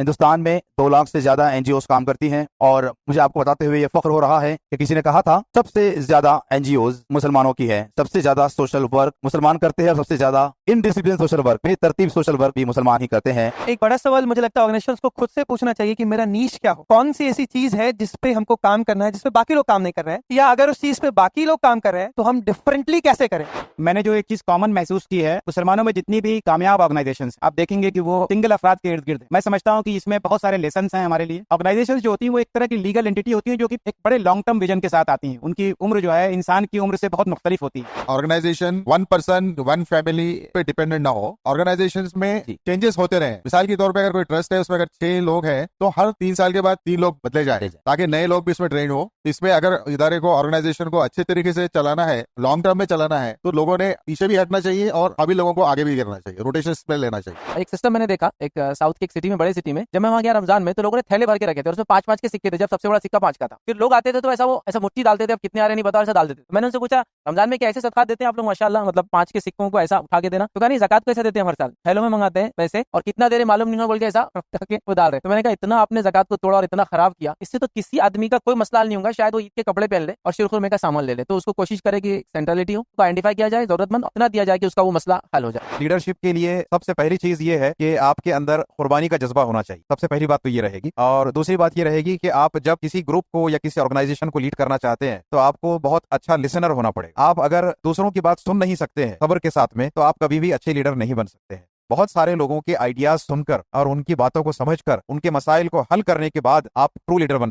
हिंदुस्तान में 2 लाख से ज्यादा एनजीओ काम करती हैं और मुझे आपको बताते हुए ये फख्र हो रहा है कि किसी ने कहा था सबसे ज्यादा एनजीओ मुसलमानों की है, सबसे ज्यादा सोशल वर्क मुसलमान करते हैं और सबसे ज्यादा इनडिसिप्लिन सोशल वर्क, बेतरतीब सोशल वर्क भी मुसलमान ही करते हैं। एक बड़ा सवाल मुझे लगता है ऑर्गेनाइजेशंस को खुद से पूछना चाहिए कि मेरा नीश क्या हो, कौन सी ऐसी चीज है जिसपे हमको काम करना है जिसपे बाकी लोग काम नहीं कर रहे हैं, या अगर उस चीज पे बाकी लोग काम कर रहे हैं तो हम डिफरेंटली कैसे करें। मैंने जो एक चीज कॉमन महसूस की है, मुसलमानों में जितनी भी कामयाब ऑर्गेनाइजेशंस आप देखेंगे कि वो सिंगल अफराद के इर्द गिर्द। मैं समझता हूँ कि इसमें बहुत सारे लेसन हैं हमारे लिए। ऑर्गेनाइजेशंस जो होती है वो एक तरह की लीगल एंटिटी होती है जो कि एक बड़े लॉन्ग टर्म विजन के साथ आती है। उनकी उम्र जो है इंसान की उम्र से बहुत मुख्तलिफ होती है। ऑर्गेनाइजेशन 1 पर्सन 1 फैमिली पे डिपेंडेंट ना हो, ऑर्गेनाइजेशन में चेंजेस होते रहे। मिसाल के तौर पे अगर कोई ट्रस्ट है उसमें अगर 6 लोग हैं तो हर 3 साल के बाद 3 लोग बदले जाए ताकि नए लोग भी इसमें ट्रेन हो। इसमें अगर इदारे को ऑर्गेनाइजेशन को अच्छे तरीके से चलाना है, लॉन्ग टर्म में चलाना है, तो लोगों ने पीछे भी हटना चाहिए और अभी लोगों को आगे भी करना चाहिए, रोटेशन में लेना चाहिए। एक सिस्टम मैंने देखा एक साउथ की एक सिटी में, बड़े सिटी में, जब मैं वहां गया रमजान में तो लोगों ने थैले भर के रखे थे और उसमें 5-5 के सिक्के थे। जब सबसे बड़ा सिक्का 5 का था, फिर लोग आते थे तो ऐसा मुट्ठी डालते थे, अब कितने आ रहे नहीं पता, ऐसा डाल देते थे। मैंने उनसे पूछा रमजान में क्या ऐसे सदका देते हैं आप लोग? माशाल्लाह, मतलब 5 के सिक्कों को ऐसा उठा के देना। तो कहा नहीं, ज़कात कैसे देते हैं हर साल, थैलों में मंगाते हैं पैसे और कितना दे रहे मालूम नहीं हो बोल के ऐसा करके वो डाल रहे। तो मैंने कहा इतना आपने ज़कात को तोड़ा और इतना खराब किया, इससे तो किसी आदमी का कोई मसला नहीं होगा, शायद वो ईद के कपड़े पहन ले और शिरखुरमे का सामान ले ले। तो उसको कोशिश करे कि सेंट्रलिटी हो, उसको आइडेंटिफाई किया जाए, जरूरतमंद उतना दिया जाए कि उसका वो मसला हल हो जाए। लीडरशिप के लिए सबसे पहली चीज ये है कि आपके अंदर कुर्बानी का जज्बा होना चाहिए। सबसे पहली बात तो ये रहेगी। और दूसरी बात ये रहेगी कि आप जब किसी ग्रुप को या किसी ऑर्गेनाइजेशन को लीड करना चाहते हैं तो आपको बहुत अच्छा लिसनर होना पड़ेगा। आप अगर दूसरों की बात सुन नहीं सकते हैं सब्र के साथ में, तो आप कभी भी अच्छे लीडर नहीं बन सकते हैं। बहुत सारे लोगों के आइडियाज सुनकर और उनकी बातों को समझकर उनके मसाइल को हल करने के बाद आप ट्रू लीडर बन सकते हैं।